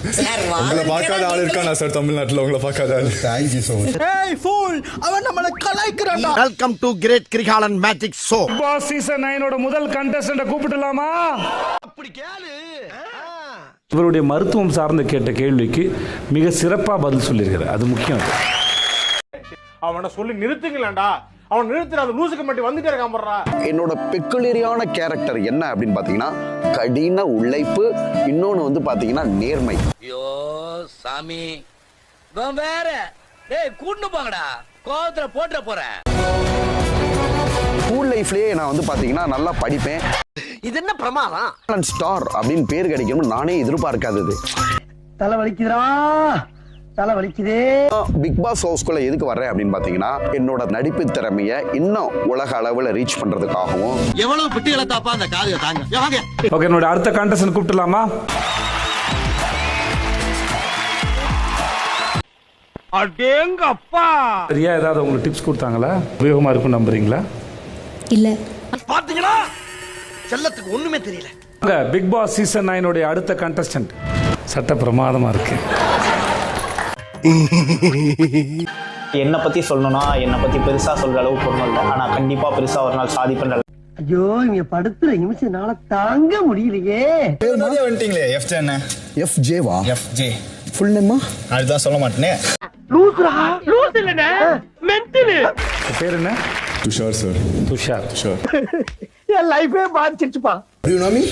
உங்களை பார்க்காத ஆள் இருக்கானா சார் தமிழ்நாட்டுல? உங்களை பார்க்காத ஆள். Thank you so much. ஏய் ஃபூல், அவன் நம்மள கலாய்க்கறான்டா. Welcome to great Kirikalan magic show. Boss season 9 ஓட முதல் கண்டஸ்டன்ட் கூப்பிடலாமா? அப்படி கேளு. இவருடைய மருத்துவம் சார்ந்த கேட்ட கேள்விக்கு மிக சிறப்பா பதில் சொல்லியிருக்கிறார். அது முக்கியம். அவனை சொல்லி நிறுத்துங்களேன்டா. அவன் நிறுத்துற அந்த லூசுக்கு மட்டும் வந்துட்டே இருக்காமறா. என்னோட பெக்குலரியான கேரக்டர் என்ன அப்படின்னு பாத்தீங்கன்னா கடின உழைப்பு, இன்னொன்னு வந்து பாத்தீங்கன்னா நேர்மை. ஐயோ சாமி வேற டேய் கூட்டு போங்கடா, கோவத்துல போட்ற போறேன். ஸ்கூல் லைஃப்லயே நான் வந்து பாத்தீங்கன்னா நல்லா படிப்பேன். இது என்ன பிரமாதம்? ஸ்டார் அப்படின்னு பேர் கிடைக்கணும்னு நானே எதிர்பார்க்காதது. தலை வலிக்குதுடா, தலை வலிக்குதே. பிக் பாஸ் ஹவுஸ்குள்ள எதுக்கு வர்றேன் அப்படின்னு பாத்தீங்கன்னா என்னோட நடிப்பு திறமைய இன்னும் உலக அளவுல ரீச் பண்றதுக்காகவும். எவ்வளவு பிட்டு இழத்தாப்பா அந்த காதிய தாங்க. வாங்க. ஓகே, என்னோட அடுத்த கண்டஸ்டன்ட் கூப்பிடலாமா? அடேங்கப்பா. சரியா ஏதாவது உங்களுக்கு டிப்ஸ் கொடுத்தாங்களா? உபயோகமா இருக்கும் நம்புறீங்களா? இல்ல. பாத்தீங்களா, செல்லத்துக்கு ஒண்ணுமே தெரியல. பிக் பாஸ் சீசன் 9 உடைய அடுத்த கண்டஸ்டன்ட் சட்ட பிரமாதமா இருக்கு. என்னை பத்தி சொல்லணும்னா என்னை பத்தி பெருசா சொல்ற அளவுக்கு ஒன்றும் இல்லை. ஆனா கண்டிப்பா பெருசா ஒரு நாள் சாதிப்பேன். ஐயோ, இங்க படுத்துற நிமிஷம்னால தாங்க முடியலையே. பேர் மாதிரியே வந்துட்டீங்களே. FJ என்ன? FJ வா? FJ ஃபுல் நேமா? அதுதான் சொல்ல மாட்டேனே. லூசுடா, லூசு இல்லனே, மென்டல். பேர் என்ன? துஷார் சார். துஷார். என் லைஃபே பாதிச்சிடுச்சுப்பா. Do you know me?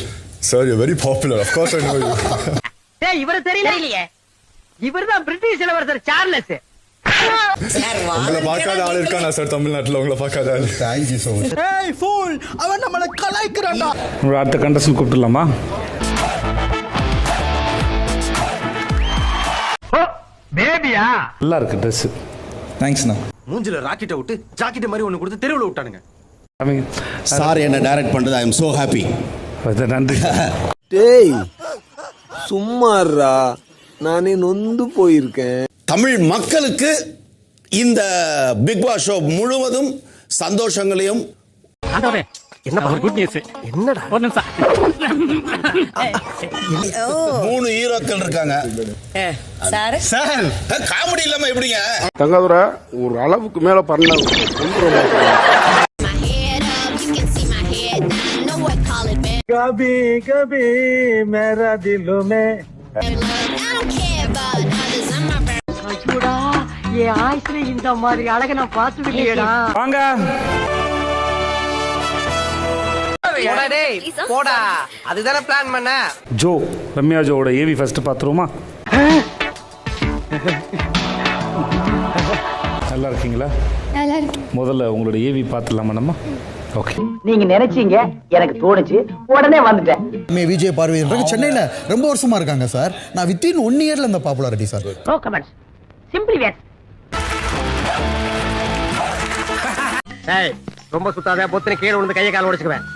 Sir, you're very popular. Of course I know you. டேய், இவர தெரியலையே. இவர்தான் பிரிட்டிஷ் இளவரசர் சார்லஸ். உங்களை பார்க்காத ஆள் இருக்கானா சார் தமிழ்நாட்டுல? உங்களை பார்க்காத ஆள். Thank you so much. ஏய் ஃபூல், அவன் நம்மள கலாய்க்கறான்டா. என்னோட அடுத்த கண்டஸ்டன்ட் கூப்பிடலாமா? பேபியா நல்லா இருக்கு ட்ரெஸ். தேங்க்ஸ்ண்ணா. மூஞ்சில ராக்கெட்டை விட்டு ஜாக்கெட் மாதிரி ஒண்ணு கொடுத்து தெருவுல விட்டானுங்க. சார் என்ன டைரக்ட் பண்றது, ஐ அம் சோ ஹாப்பி. நன்றி. டேய் சும்மாறா, நானே நொந்து போயிருக்கேன். தமிழ் மக்களுக்கு இந்த பிக் பாஸ் ஷோ முழுவதும் சந்தோஷங்களையும். என்ன குட் நியூஸ். என்னடா ஒரு நிமிஷம். 3 ஹீரோக்கள் இருக்காங்க சார். சார். காமெடி இல்லாம எப்படிங்க? தங்கதுரை ஒரு அளவுக்கு மேல பண்ண கபி கபி மேரா தில் மே. ஐயோடா, என் ஆயுசுல இந்த மாதிரி அழக நான் பார்த்தது இல்லையேடா. வாங்க. போடா, அதுதானே பிளான் பண்ண. Joe, Ramya ஜோவோட AV first பாத்துருமா? நல்லா இருக்கீங்களா? நல்லா இருக்கு. முதல்ல உங்களோட ஏவி பார்த்துலாமா நம்ம? ஓகே. நீங்க நினைச்சீங்க, எனக்கு தோணுச்சு, உடனே வந்துட்டேன். விஜய் பார்வையன்றது சென்னையில ரொம்ப வருஷமா இருக்காங்க சார். நான் வித்தின் 1 இயர்ல இந்த popularity sir. No comments, simply ways. டேய் ரொம்ப சுத்தாத, பொத்துன கீழ விழுந்து கைய கால உடைச்சுக்குவேன்.